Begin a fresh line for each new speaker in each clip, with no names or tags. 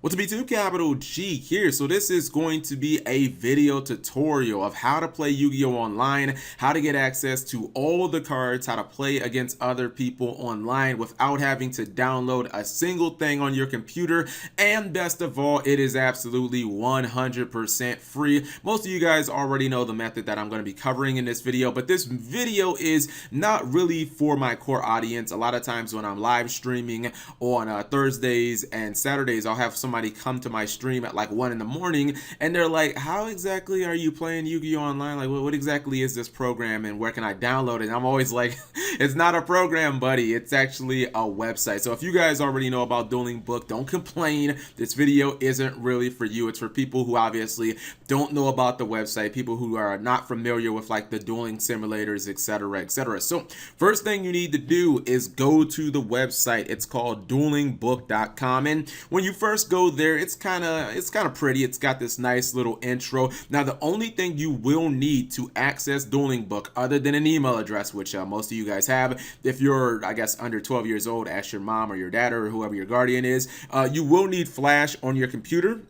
What's up, YouTube? Capital G here. So this is going to be a video tutorial of how to play Yu-Gi-Oh! Online, how to get access to all the cards, how to play against other people online without having to download a single thing on your computer. And best of all, it is absolutely 100% free. Most of you guys already know the method that I'm going to be covering in this video, but this video is not really for my core audience. A lot of times when I'm live streaming on Thursdays and Saturdays, I'll have somebody come to my stream at like 1 in the morning and they're like, how exactly are you playing Yu-Gi-Oh! Online? Like, what exactly is this program and where can I download it? And I'm always like, it's not a program, buddy. It's actually a website. So if you guys already know about Dueling Book, don't complain. This video isn't really for you. It's for people who obviously don't know about the website, people who are not familiar with like the dueling simulators, etc., etc. So first thing you need to do is go to the website. It's called duelingbook.com, and when you first go there, it's kind of pretty. It's got this nice little intro. Now the only thing you will need to access Dueling Book, other than an email address, which most of you guys have, if you're, I guess, under 12 years old, ask your mom or your dad or whoever your guardian is, you will need Flash on your computer.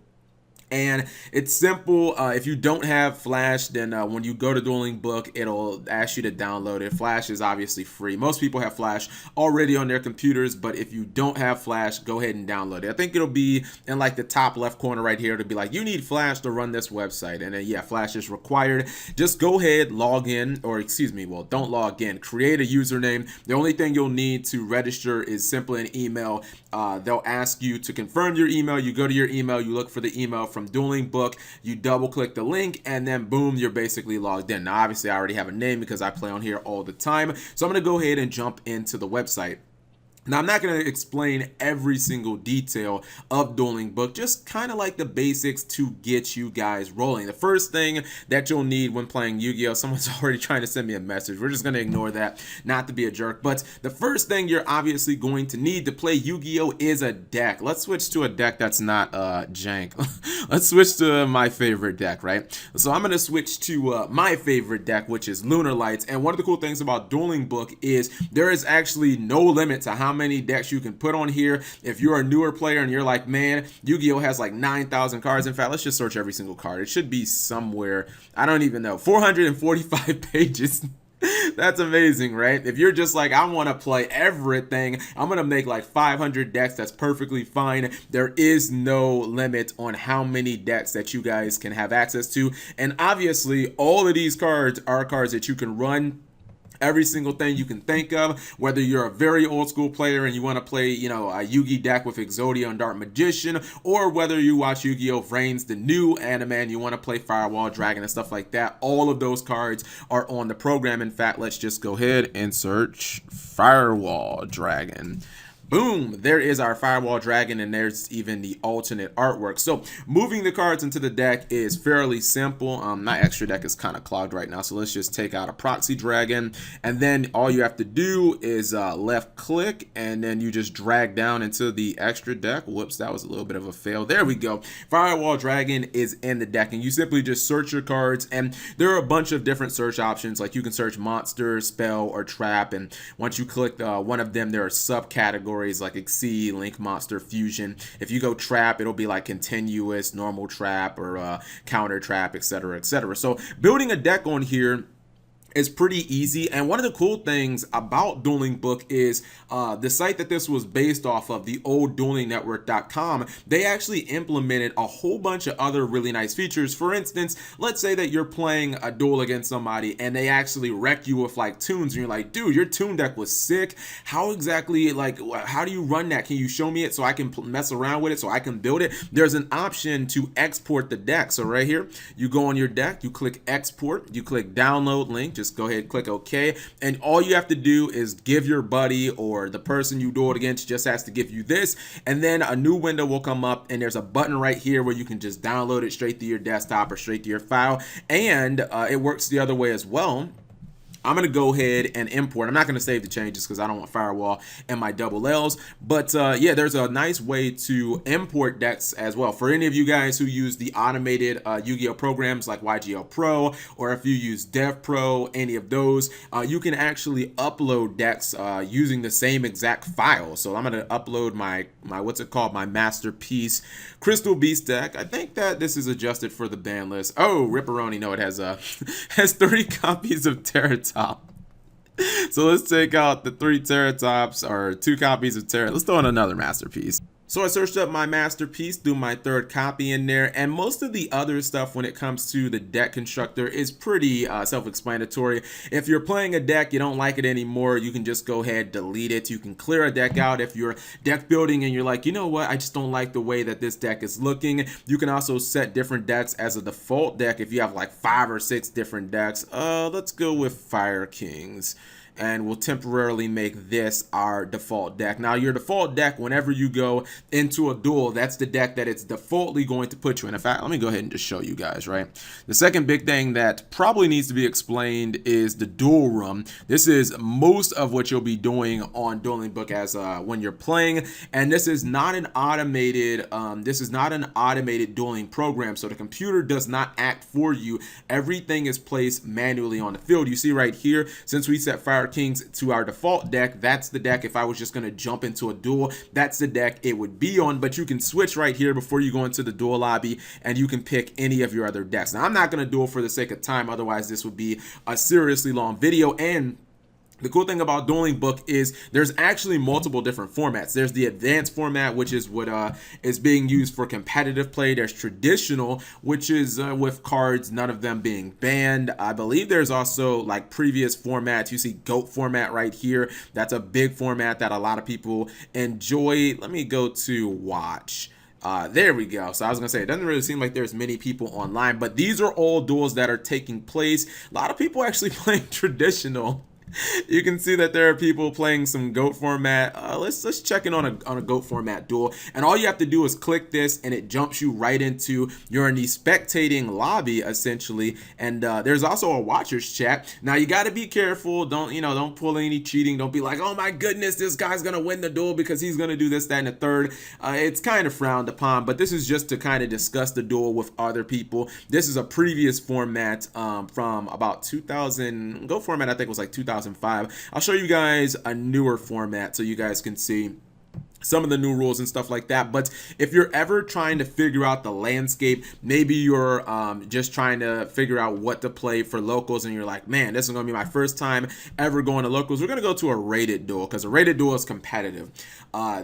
And it's simple. If you don't have Flash, then when you go to Dueling Book, it'll ask you to download it. Flash is obviously free. Most people have Flash already on their computers, but if you don't have Flash, go ahead and download it. I think it'll be in like the top left corner right here. It'll be like, you need Flash to run this website. And then, yeah, Flash is required. Just go ahead, log in, or excuse me, well, don't log in. Create a username. The only thing you'll need to register is simply an email. They'll ask you to confirm your email. You go to your email, you look for the email from Dueling Book, you double click the link, and then boom, you're basically logged in. Now obviously I already have a name because I play on here all the time, so I'm gonna go ahead and jump into the website. Now, I'm not going to explain every single detail of Dueling Book, just kind of like the basics to get you guys rolling. The first thing that you'll need when playing Yu-Gi-Oh! Someone's already trying to send me a message. We're just going to ignore that, not to be a jerk. But the first thing you're obviously going to need to play Yu-Gi-Oh! Is a deck. Let's switch to a deck that's not jank. Let's switch to my favorite deck, right? So I'm going to switch to my favorite deck, which is Lunar Lights. And one of the cool things about Dueling Book is there is actually no limit to how many decks you can put on here. If you're a newer player and you're like, man, Yu-Gi-Oh! Has like 9,000 cards. In fact, let's just search every single card. It should be somewhere, I don't even know, 445 pages. That's amazing, right? If you're just like, I want to play everything, I'm going to make like 500 decks. That's perfectly fine. There is no limit on how many decks that you guys can have access to. And obviously, all of these cards are cards that you can run every single thing you can think of, whether you're a very old school player and you want to play, you know, a Yugi deck with Exodia and Dark Magician, or whether you watch Yu-Gi-Oh! Vrains, the new anime, and you want to play Firewall Dragon and stuff like that. All of those cards are on the program. In fact, let's just go ahead and search Firewall Dragon. Boom, there is our Firewall Dragon, and there's even the alternate artwork. So moving the cards into the deck is fairly simple. My extra deck is kind of clogged right now, so let's just take out a Proxy Dragon, and then all you have to do is left click, and then you just drag down into the extra deck. Whoops, that was a little bit of a fail. There we go. Firewall Dragon is in the deck, and you simply just search your cards, and there are a bunch of different search options. Like you can search monster, spell, or trap, and once you click one of them, there are subcategories like Exceed, Link Monster, Fusion. If you go trap, it'll be like continuous, normal trap, or counter trap, etc., etc. So building a deck on here is pretty easy. And one of the cool things about Dueling Book is the site that this was based off of, the old duelingnetwork.com, they actually implemented a whole bunch of other really nice features. For instance, let's say that you're playing a duel against somebody and they actually wreck you with like tunes, and you're like, dude, your tune deck was sick. How exactly, like, how do you run that? Can you show me it so I can mess around with it, so I can build it? There's an option to export the deck. So right here, you go on your deck, you click export, you click download link, just go ahead and click OK, and all you have to do is give your buddy or the person you dueled against just has to give you this, and then a new window will come up, and there's a button right here where you can just download it straight to your desktop or straight to your file. And it works the other way as well. I'm going to go ahead and import. I'm not going to save the changes because I don't want firewall in my double L's. But yeah, there's a nice way to import decks as well. For any of you guys who use the automated Yu-Gi-Oh programs like Yugioh Pro, or if you use Dev Pro, any of those, you can actually upload decks using the same exact file. So I'm going to upload my what's it called, my masterpiece Crystal Beast deck. I think that this is adjusted for the ban list. Oh, Ripperoni, no, it has has 3 copies of Terratop. So let's take out the 3 Terratops, or 2 copies of Terra. Let's throw in another masterpiece. So I searched up my masterpiece, threw my 3rd copy in there, and most of the other stuff when it comes to the deck constructor is pretty self-explanatory. If you're playing a deck, you don't like it anymore, you can just go ahead, delete it. You can clear a deck out if you're deck building and you're like, you know what, I just don't like the way that this deck is looking. You can also set different decks as a default deck if you have like 5 or 6 different decks. Let's go with Fire Kings, and we'll temporarily make this our default deck. Now, your default deck, whenever you go into a duel, that's the deck that it's defaultly going to put you in. In fact, let me go ahead and just show you guys, right? The second big thing that probably needs to be explained is the Duel Room. This is most of what you'll be doing on Dueling Book as when you're playing, and this is not an automated dueling program, so the computer does not act for you. Everything is placed manually on the field. You see right here, since we set Fire Kings to our default deck, that's the deck. If I was just going to jump into a duel, that's the deck it would be on. But you can switch right here before you go into the duel lobby, and you can pick any of your other decks. Now, I'm not going to duel for the sake of time, otherwise this would be a seriously long video. And the cool thing about Dueling Book is there's actually multiple different formats. There's the advanced format, which is what is being used for competitive play. There's traditional, which is with cards, none of them being banned. I believe there's also like previous formats. You see GOAT format right here. That's a big format that a lot of people enjoy. Let me go to watch. There we go. So I was gonna say, it doesn't really seem like there's many people online, but these are all duels that are taking place. A lot of people actually playing traditional. You can see that there are people playing some GOAT format. Let's check in on a GOAT format duel, and all you have to do is click this, and it jumps you right into, you're in the spectating lobby essentially. And there's also a watchers chat. Now you got to be careful. Don't pull any cheating. Don't be like, oh my goodness, this guy's gonna win the duel because he's gonna do this, that, and the third. It's kind of frowned upon, but this is just to kind of discuss the duel with other people. This is a previous format from about 2000. GOAT format I think was like 2005. I'll show you guys a newer format so you guys can see some of the new rules and stuff like that. But if you're ever trying to figure out the landscape, maybe you're just trying to figure out what to play for locals, and you're like, man, this is gonna be my first time ever going to locals, we're gonna go to a rated duel because a rated duel is competitive.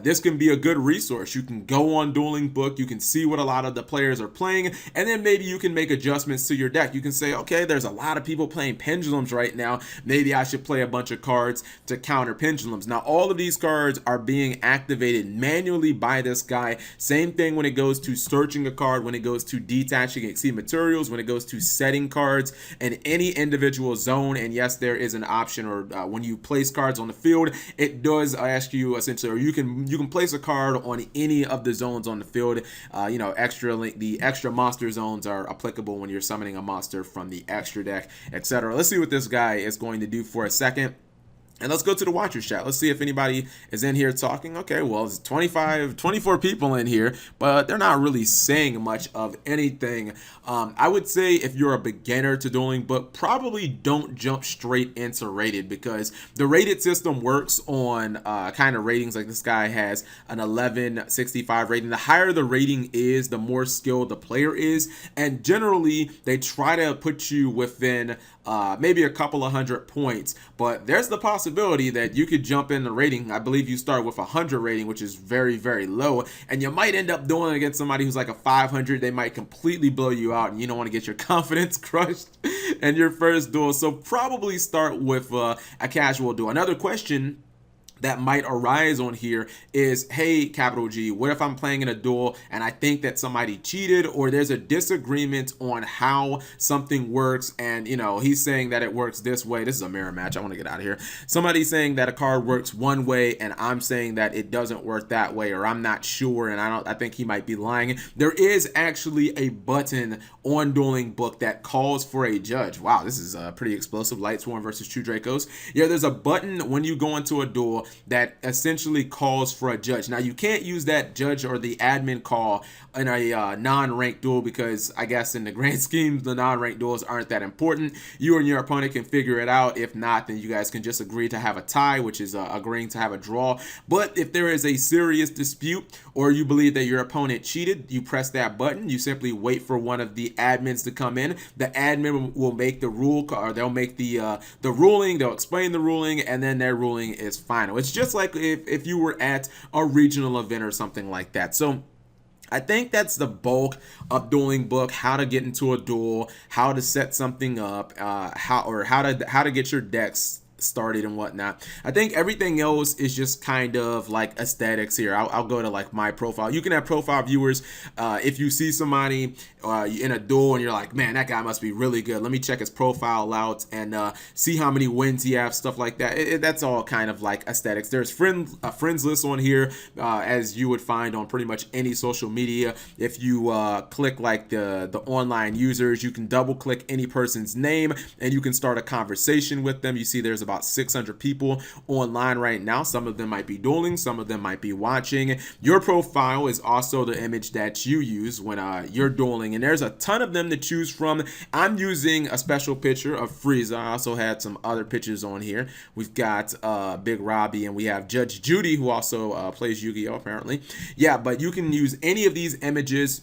This can be a good resource. You can go on Dueling Book, you can see what a lot of the players are playing, and then maybe you can make adjustments to your deck. You can say, okay, there's a lot of people playing pendulums right now, maybe I should play a bunch of cards to counter pendulums. Now all of these cards are being activated manually by this guy. Same thing when it goes to searching a card, when it goes to detaching exceed materials, when it goes to setting cards in any individual zone. And yes, there is an option, or when you place cards on the field, it does ask you essentially, or you can place a card on any of the zones on the field. The extra monster zones are applicable when you're summoning a monster from the extra deck, etc. Let's see what this guy is going to do for a second. And let's go to the watchers chat. Let's see if anybody is in here talking. Okay, well, it's 24 people in here, but they're not really saying much of anything. I would say if you're a beginner to Dueling Book, probably don't jump straight into rated, because the rated system works on kind of ratings. Like this guy has an 1165 rating. The higher the rating is, the more skilled the player is. And generally, they try to put you within maybe a couple of 100 points, but there's the possibility that you could jump in the rating. I believe you start with 100 rating, which is very, very low, and you might end up dueling against somebody who's like a 500. They might completely blow you out, and you don't want to get your confidence crushed in your first duel. So probably start with a casual duel. Another question that might arise on here is, hey, capital G, what if I'm playing in a duel and I think that somebody cheated, or there's a disagreement on how something works, and you know, he's saying that it works this way. This is a mirror match. I want to get out of here. Somebody's saying that a card works one way and I'm saying that it doesn't work that way, or I'm not sure, and I think he might be lying. There is actually a button on Dueling Book that calls for a judge. Wow, this is pretty explosive. Lightsworn versus True Dracos. Yeah, there's a button when you go into a duel that essentially calls for a judge. Now, you can't use that judge or the admin call in a non-ranked duel, because I guess in the grand scheme, the non-ranked duels aren't that important. You and your opponent can figure it out. If not, then you guys can just agree to have a tie, which is agreeing to have a draw. But if there is a serious dispute, or you believe that your opponent cheated, you press that button. You simply wait for one of the admins to come in. The admin will make the rule, or they'll make the ruling. They'll explain the ruling, and then their ruling is final. It's just like if you were at a regional event or something like that. So I think that's the bulk of Dueling Book: how to get into a duel, how to set something up, how to get your decks started and whatnot. I think everything else is just kind of like aesthetics here. I'll go to like my profile. You can have profile viewers. If you see somebody in a duel and you're like, man, that guy must be really good, let me check his profile out and see how many wins he has, stuff like that. That's all kind of like aesthetics. There's friends list on here, as you would find on pretty much any social media. If you click like the online users, you can double click any person's name and you can start a conversation with them. You see there's about 600 people online right now. Some of them might be dueling, some of them might be watching. Your profile is also the image that you use when you're dueling, and there's a ton of them to choose from. I'm using a special picture of Frieza. I also had some other pictures on here. We've got Big Robbie, and we have Judge Judy, who also plays Yu-Gi-Oh! Apparently. Yeah, but you can use any of these images.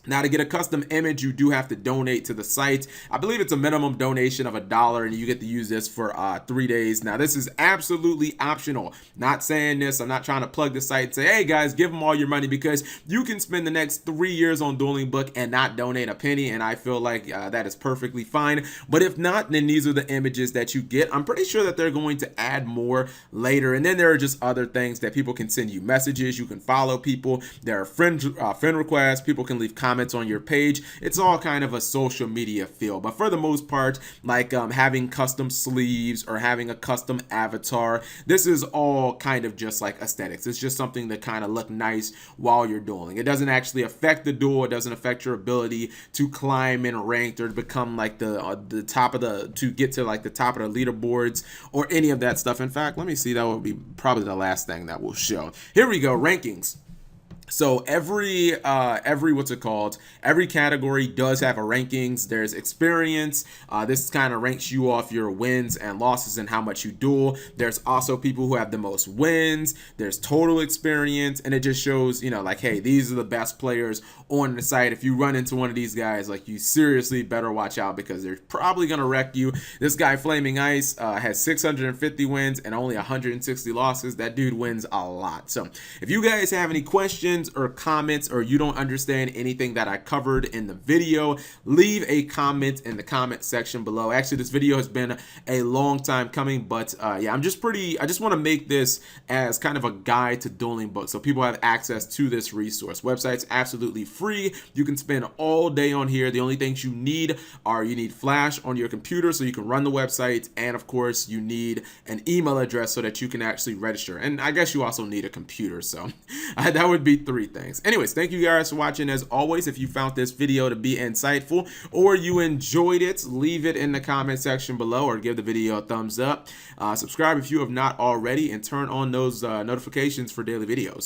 Now, to get a custom image, you do have to donate to the site. I believe it's a minimum donation of $1, and you get to use this for 3 days. Now, this is absolutely optional. Not saying this, I'm not trying to plug the site and say, hey guys, give them all your money, because you can spend the next 3 years on Dueling Book and not donate a penny, and I feel like that is perfectly fine. But if not, then these are the images that you get. I'm pretty sure that they're going to add more later, and then there are just other things that people can send you messages. You can follow people. There are friend requests. People can leave comments on your page. It's all kind of a social media feel, but for the most part, like having custom sleeves or having a custom avatar, this is all kind of just like aesthetics. It's just something to kind of look nice while you're dueling. It doesn't actually affect the duel. It doesn't affect your ability to climb in ranked or to become like the top of to get to like the top of the leaderboards or any of that stuff. In fact, let me see, that will be probably the last thing that we'll show. Here we go, rankings. So every what's it called? Every category does have a rankings. There's experience. This kind of ranks you off your wins and losses and how much you duel. There's also people who have the most wins. There's total experience, and it just shows, you know, like, hey, these are the best players on the site. If you run into one of these guys, like, you seriously better watch out, because they're probably gonna wreck you. This guy, Flaming Ice, has 650 wins and only 160 losses. That dude wins a lot. So if you guys have any questions or comments, or you don't understand anything that I covered in the video, leave a comment in the comment section below. Actually, this video has been a long time coming, but yeah, I just want to make this as kind of a guide to Dueling Book, so people have access to this resource. Website's absolutely free. You can spend all day on here. The only things you need Flash on your computer so you can run the website, and of course you need an email address so that you can actually register, and I guess you also need a computer. So that would be 3 things. Anyways, thank you guys for watching. As always, if you found this video to be insightful or you enjoyed it, leave it in the comment section below or give the video a thumbs up. Subscribe if you have not already, and turn on those notifications for daily videos.